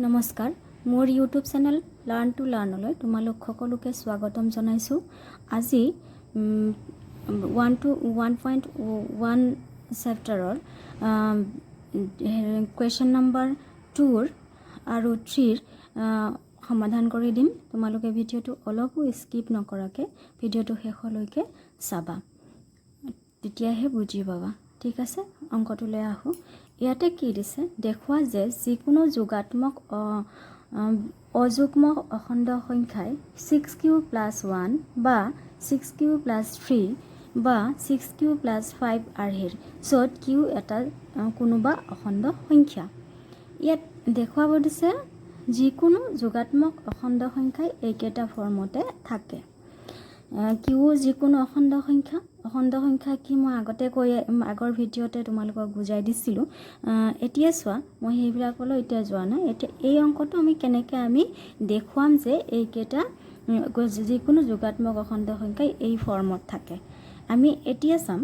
নমস্কাৰ মোৰ YouTube channel learn two লাৰ্ণলৈ তোমালোক সকলোকে স্বাগতম জনাইছোঁ। আজি 1.1 চেপ্টাৰৰ কুৱেশ্যন নম্বৰ 2 আৰু 3 সমাধান কৰি দিম। তোমালোকে ভিডিঅ'টো অলপো স্কিপ নকৰাকৈ ভিডিঅ'টো শেষলৈকে চাবা, তেতিয়াহে বুজি পাবা। ঠিক আছে, অংকটোলৈ আহোঁ। ইয়াতে কি দিছে, দেখুৱা যে যিকোনো যোগাত্মক অযুগ্ম অখণ্ড সংখ্যাই 6q + 1 বা 6q + 3 বা 6q + 5 আৰ্হিৰ, য'ত q এটা কোনোবা অখণ্ড সংখ্যা। ইয়াত দেখুৱাব দিছে যিকোনো যোগাত্মক অখণ্ড সংখ্যাই এইকেইটা ফৰ্মতে থাকে। কিউ যিকোনো অখণ্ড সংখ্যা কি মই আগৰ ভিডিঅ'তে তোমালোকক বুজাই দিছিলোঁ। এতিয়া চোৱা, মই সেইবিলাকলৈ এতিয়া যোৱা নাই। এতিয়া এই অংকটো আমি কেনেকৈ দেখুৱাম যে এইকেইটা যিকোনো যোগাত্মক অখণ্ড সংখ্যাই এই ফৰ্মত থাকে, আমি এতিয়া চাম।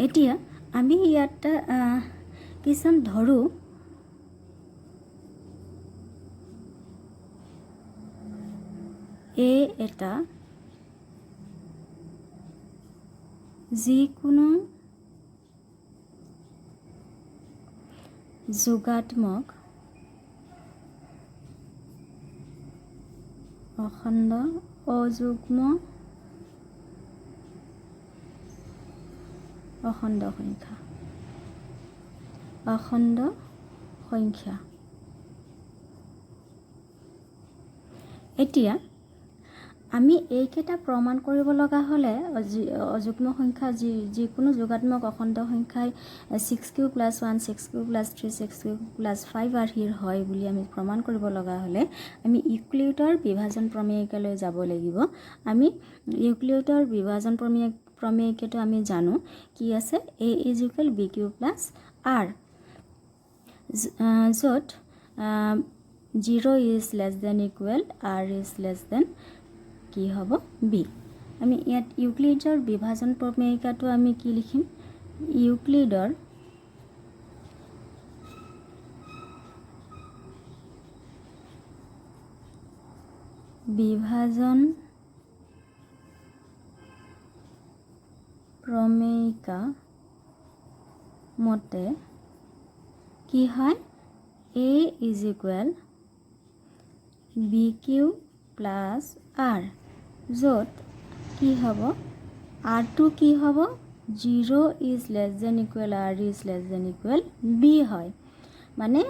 এতিয়া আমি ইয়াত কি চাম, ধৰোঁ এ এটা যিকোনো যোগাত্মক অখণ্ড অযুগ্ম অখণ্ড সংখ্যা। এতিয়া আমি এইকেইটা প্ৰমাণ কৰিব লগা হ'লে অযুগ্ম সংখ্যা যিকোনো যোগাত্মক অখণ্ড সংখ্যাই 6q + 1 6q + 3 6q + 5 আৰ্হিৰ হয় বুলি আমি প্ৰমাণ কৰিব লগা হ'লে আমি ইউক্লিডৰ বিভাজন প্ৰমেয়িকালৈ যাব লাগিব। আমি ইউক্লিডৰ বিভাজন প্ৰমেয়িকাটো আমি জানো কি আছে, a = bq + r, য'ত 0 <= r কি হ'ব b। আমি ইয়াত ইউক্লিডৰ বিভাজন প্ৰমেয়িকাটো আমি কি লিখিম, ইউক্লিডৰ বিভাজন প্ৰমেয়িকা মতে কি হয়, a = bq + r, য'ত কি হ'ব, rটো কি হ'ব, 0 <= r b হয়। মানে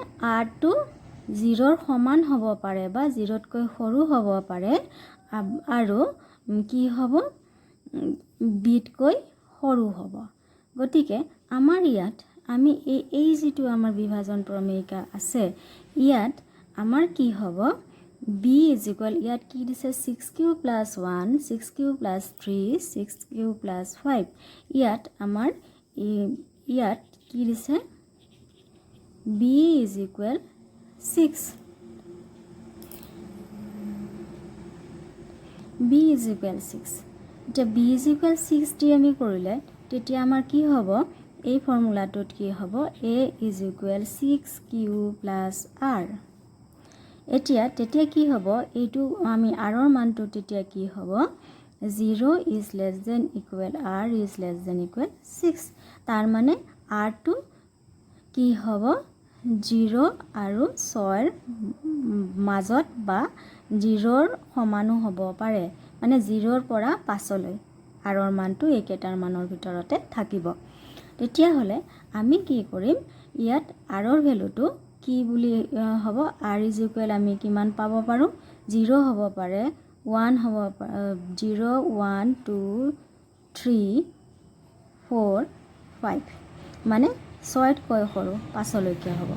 rটো 0ৰ সমান হ'ব পাৰে বা 0তকৈ সৰু হ'ব পাৰে, আৰু কি হ'ব, bতকৈ সৰু হ'ব। গতিকে আমাৰ ইয়াত আমি এই যিটো আমাৰ বিভাজন প্ৰমেয়িকা আছে, ইয়াত আমাৰ কি হ'ব, b = ইয়াত কি দিছে, 6q + 1 6q + 3 6q + 5। ইয়াত আমাৰ ইয়াত কি দিছে, b = 6। b = 6। এতিয়া b = 6 দি আমি কৰিলে তেতিয়া আমাৰ কি হ'ব, এই ফৰ্মুলাটোত কি হ'ব, a = 6q + r। তেতিয়া কি হ'ব, এইটো আমি rৰ মানটো তেতিয়া কি হ'ব, 0 <= r <= 6। তাৰ মানে rটো কি হ'ব, 0 আৰু 6ৰ মাজত বা 0ৰ সমানো হ'ব পাৰে, মানে 0ৰ পৰা 5লৈ rৰ মানটো এইকেইটাৰ মানৰ ভিতৰতে থাকিব। তেতিয়াহ'লে আমি কি কৰিম, ইয়াত rৰ ভেলুটো কি বুলি হ'ব, r = আমি কিমান পাব পাৰোঁ, 0 হ'ব পাৰে, 1 হ'ব পাৰে, 0 1 2 3 4 5, মানে 6তকৈ সৰু 5লৈকে হ'ব।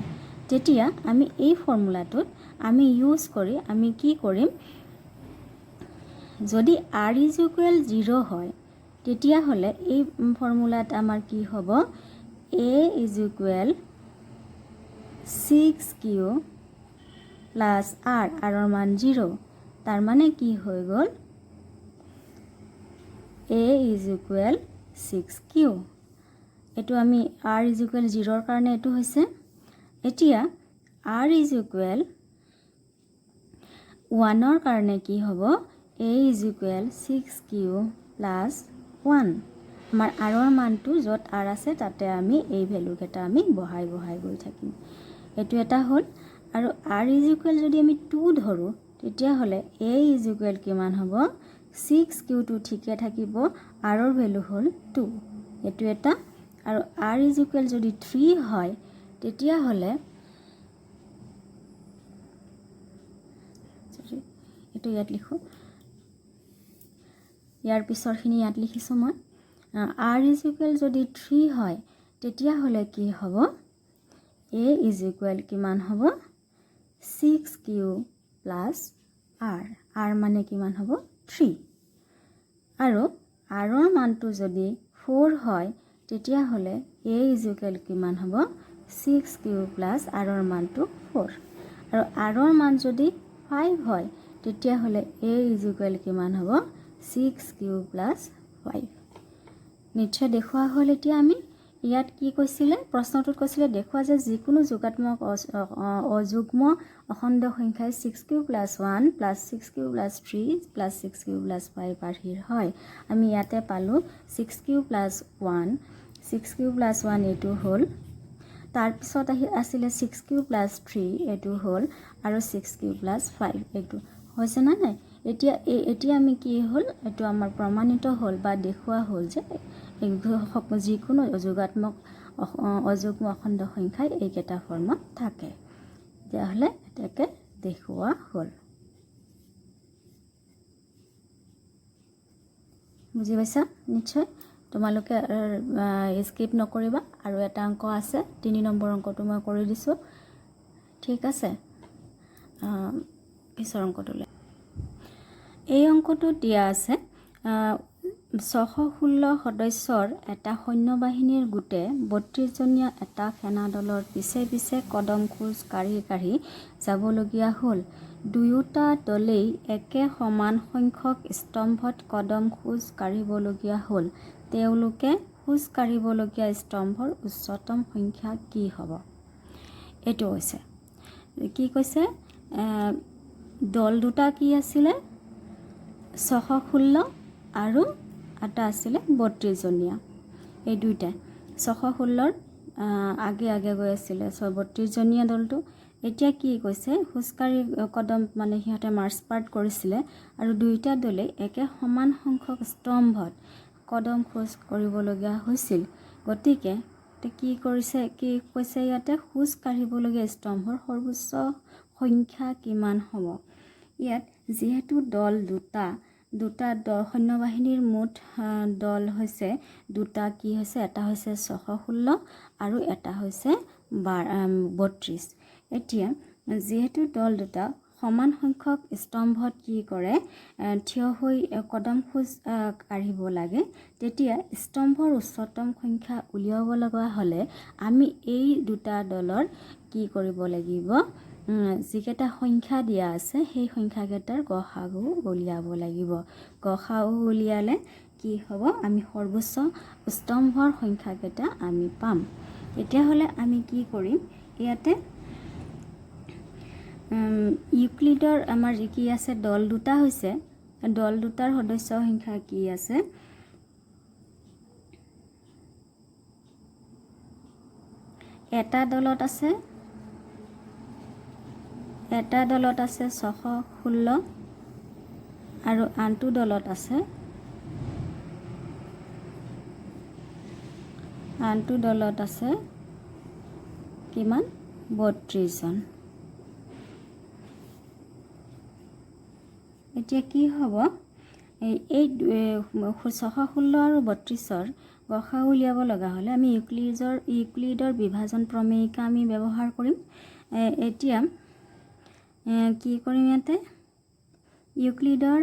তেতিয়া আমি এই ফৰ্মুলাটোত আমি ইউজ কৰি আমি কি কৰিম, যদি r = 0 হয় তেতিয়াহ'লে এই ফৰ্মুলাত আমাৰ কি হ'ব, a = 6q + r, rৰ মান 0। তাৰ মানে কি হৈ গ'ল, a = 6q। এইটো আমি r = 0ৰ কাৰণে এইটো হৈছে। এতিয়া r is equal 1 কাৰণে কি হ'ব a is equal 6q plus 1 আমাৰ r ৰ মানটো য'ত r আছে তাতে আমি এই ভ্যালু কেটা আমি বহাই গৈ থাকিম এটো এটা হল আৰু r is equal যদি আমি 2 ধৰো তেতিয়া হলে a is equal কিমান হ'ব 6q টো ঠিকে থাকিব r ৰ ভ্যালু হল 2 এটো এটা আৰু r is equal যদি 3 হয় তেতিয়া হলে এটো ইয়াত লিখো ইয়াৰ পিছৰখিনি ইয়াত লিখিছো মই r is equal যদি 3 হয় তেতিয়া হলে কি হ'ব a is equal কিমান হ'ব 6q plus r মানে কিমান হ'ব 3 আৰু r ৰ মানটো যদি 4 হয় তেতিয়া হলে a is equal কিমান হ'ব 6q plus r ৰ মানটো 4 আৰু r ৰ মান যদি 5 হয় তেতিয়া হলে a is equal কিমান হ'ব 6q plus 5 নিশ্চয় দেখুৱা হল এতিয়া আমি ইয়াত কি কৈছিলে প্ৰশ্নটোত কৈছিলে দেখুৱা যে যিকোনো যোগাত্মক অযুগ্ম অখণ্ড সংখ্যাই 6q plus 1 plus 6q plus 3 plus 6q plus 5 আৰ্হিৰ হয় আমি ইয়াতে পালো 6q plus 1 6q plus 1 এটো হল তাৰ পিছত আছিল 6q plus 3 এটো হল আৰু 6q plus 5 এটো হৈছে না নাই এতিয়া আমি কি হল এটো আমাৰ প্ৰমাণিত হল বা দেখুৱা হল যে যিকোনো যোগাত্মক অযুগ্ম অখণ্ড সংখ্যাই এইকেটা ফৰ্মত থাকে তেতিয়াহলে এটাকে দেখুৱা হল বুজি পাইছা নিশ্চয় তোমালোকে স্কিপ নকৰিবা আৰু এটা অংক আছে 3 নম্বৰ অংকটো মই কৰি দিছো ঠিক আছে পিছৰ অংকটোলৈ এই অংকটো দিয়া আছে 616 সদস্যৰ এটা সৈন্যবাহিনীৰ গোটে 32 জনীয়া এটা সেনা দলৰ পিছে পিছে কদম খোজ কাঢ়ি যাবলগীয়া হ'ল দুয়োটা দলেই একে সমান সংখ্যক স্তম্ভত কদম খোজ কাঢ়িবলগীয়া হ'ল তেওঁলোকে খোজ কাঢ়িবলগীয়া স্তম্ভৰ উচ্চতম সংখ্যা কি হ'ব এটো হৈছে কি কৈছে দল দুটা কি আছিল 616 আৰু এটা আছিল 32 জনীয়া এই দুইটা 616 আগে গৈ আছিল 32 জনীয়া দলটো এতিয়া কি কৈছে খুজকাৰি কদম মানে হিহতে মাৰ্চ পাৰ্ট কৰিছিল আৰু দুইটা দলে একে সমান সংখ্যক স্তম্ভত কদম খোজ কৰিবলগীয়া হৈছিল গতিকে কি কৰিছে কি কৈছে ইয়াতে খোজ কাঢ়িবলগীয়া স্তম্ভৰ সৰ্বোচ্চ সংখ্যা কিমান হ'ব ইয়াত যেহেতু দল দুটা সৈন্যবাহিনীৰ মুঠ দল হৈছে দুটা কি হৈছে এটা হৈছে 616 আৰু এটা হৈছে 32 এতিয়া যেহেতু দল দুটা সমান সংখ্যক স্তম্ভত কি কৰে থিয় হৈ কদম খোজ কাঢ়িব লাগে তেতিয়া স্তম্ভৰ উচ্চতম সংখ্যা উলিয়াব লগা হলে আমি এই দুটা দলৰ কি কৰিব লাগিব যিকেটা সংখ্যা দিয়া আছে সেই সংখ্যা কেটাৰ গসাগু উলিয়াব লাগিব গসাগু উলিয়ালে কি হ'ব আমি সৰ্বোচ্চ স্তম্ভৰ সংখ্যা কেটা আমি পাম এতিয়া হলে আমি কি কৰিম ইয়াতে ইউক্লিডৰ আমাৰ কি আছে দল দুটা হৈছে দল দুটাৰ সদস্য সংখ্যা কি আছে এটা দলত আছে 616 আৰু আনটো দলত আছে কিমান 32 জন এতিয়া কি হ'ব এই 616 আৰু 32ৰ গসাগু উলিয়াব লগা হলে আমি ইউক্লিডৰ বিভাজন প্ৰমেয়িকা আমি ব্যৱহাৰ কৰিম এতিয়া কি কৰিম ইয়াতে ইউক্লিডৰ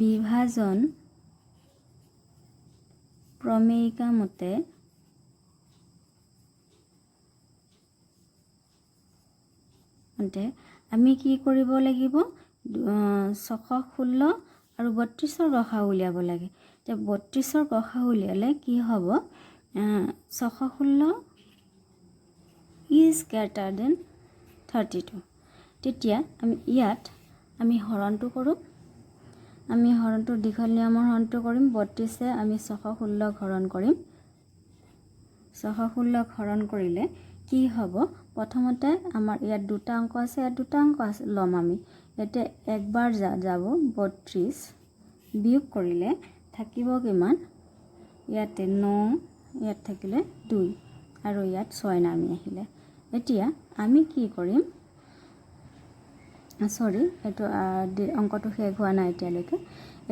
বিভাজন প্ৰমেয়িকা মতে আমি কি কৰিব লাগিব 616 আৰু 32ৰ গসাগু উলিয়াব লাগে এতিয়া 32ৰ গসাগু উলিয়ালে কি হ'ব 616 is greater than 32 তেতিয়া আমি ইয়াত আমি হৰণটো কৰোঁ আমি হৰণটো দীঘল নিয়মৰ হৰণটো কৰিম 32 আমি 616 হৰণ কৰিম 616 হৰণ কৰিলে কি হ'ব প্ৰথমতে আমাৰ ইয়াত দুটা অংক আছে ইয়াত দুটা অংক আছে লম আমি এতে একবাৰ যাব 32 বিয়োগ কৰিলে থাকিব কিমান ইয়াতে 9 ইয়াত থাকিলে 2 আৰু ইয়াত 6 নামি আহিলে এতিয়া আমি কি কৰিম সৰি এটো অংকটো শেষ হোৱা নাই এতিয়ালৈকে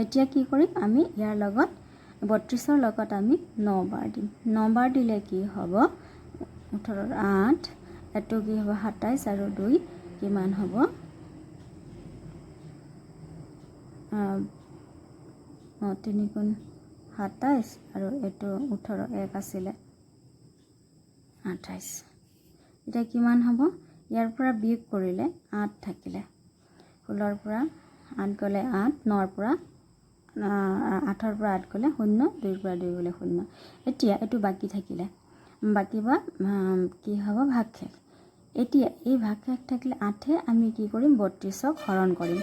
এতিয়া কি কৰিম আমি ইয়াৰ লগত 32ৰ লগত আমি 9 বাৰ দিম 9 বাৰ দিলে কি হ'ব 18 8 এটো কি হ'ব 27 আৰু 2 কিমান হ'ব 3 গুণ 27 আৰু এটো 18 1 আছিলে 28 এটা কিমান হ'ব ইয়াৰ পৰা বিয়োগ কৰিলে 8 থাকিলে 16ৰ পৰা 8 গলে 8 9ৰ পৰা 8ৰ পৰা 8 গলে 0 2ৰ পৰা 2 গলে 0 এতিয়া এটো বাকি থাকিলে বাকি বা কি হ'ব ভাগশেষ এতিয়া এই ভাগশেষ থাকিলে 8 আমি কি কৰিম 32ক হৰণ কৰিম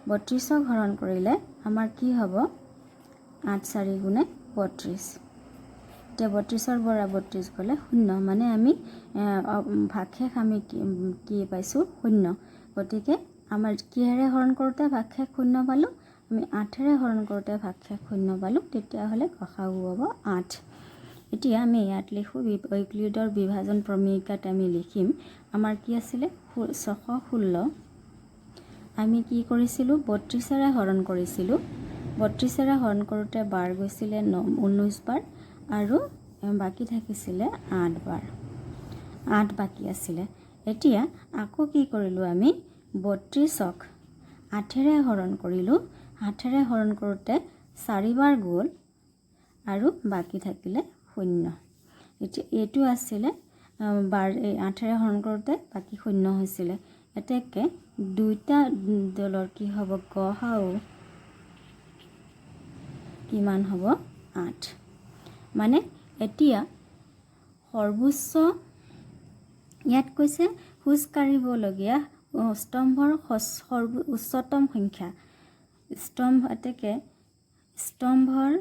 32ক হৰণ কৰিলে আমাৰ কি হ'ব 8 4 গুণে 32 এতিয়া 32ৰ পৰা 32 গলে 0 মানে আমি ভাগশেষ আমি কি পাইছো 0 গতিকে আমাৰ কিহেৰে হৰণ কৰোতে ভাগশেষ 0 পালো আমি 8ৰে হৰণ কৰোতে ভাগশেষ 0 পালো তেতিয়া হলে গসাগু হ'ব 8 এতিয়া আমি ইয়াত লিখো ইউক্লিডৰ বিভাজন প্ৰমেয়িকাত আমি লিখিম আমাৰ কি আছিল 616 আমি কি কৰিছিলো 32ৰে হৰণ কৰিছিলো 32ৰে হৰণ কৰোতে বাৰ গৈছিলে 19 বাৰ আৰু বাকি থাকিছিলে 8 বাৰ 8 বাকি আছিলে এতিয়া আকৌ কি কৰিলো আমি 32ক 8ৰে হৰণ কৰিলো 8ৰে হৰণ কৰোতে 4 বাৰ গ'ল আৰু বাকি থাকিলে 0 এতিয়া এটো আছিলে বাৰ 8ৰে হৰণ কৰোতে বাকি 0 হৈছিলে এতেকে দুইটা দলৰ কি হ'ব গসাগু কিমান হ'ব 8 মানে এতিয়া সৰ্বোচ্চ ইয়াত কৈছে খুজ কাঢ়িব লগিয়া স্তম্ভৰ উচ্চতম সংখ্যা স্তম্ভ এতেকে স্তম্ভৰ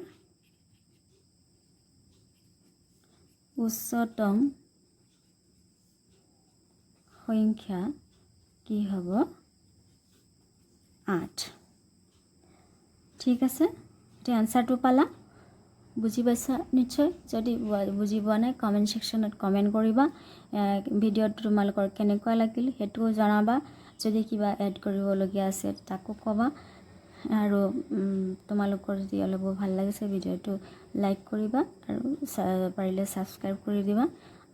উচ্চতম সংখ্যা কি হ'ব 8 ঠিক আছে এটা আনসাৰটো পালা বুজি পাইছা নিশ্চয় যদি বুজি পোৱা নাই কমেন্ট সেকশনত কমেন্ট কৰিবা ভিডিওটো তোমালোকৰ কেনেকুৱা লাগিল হেতু জনাবা যদি কিবা এড কৰিব লগিয়া আছে তাকো কবা আৰু তোমালোকৰ যদি অলপ ভাল লাগিছে ভিডিওটো লাইক কৰিবা আৰু পাৰিলে সাবস্ক্ৰাইব কৰি দিবা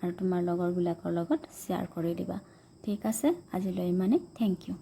আৰু তোমাৰ লগৰ বিলাকৰ লগত শেয়াৰ কৰি দিবা ঠিক আছে আজিলৈ মানে থ্যাংক ইউ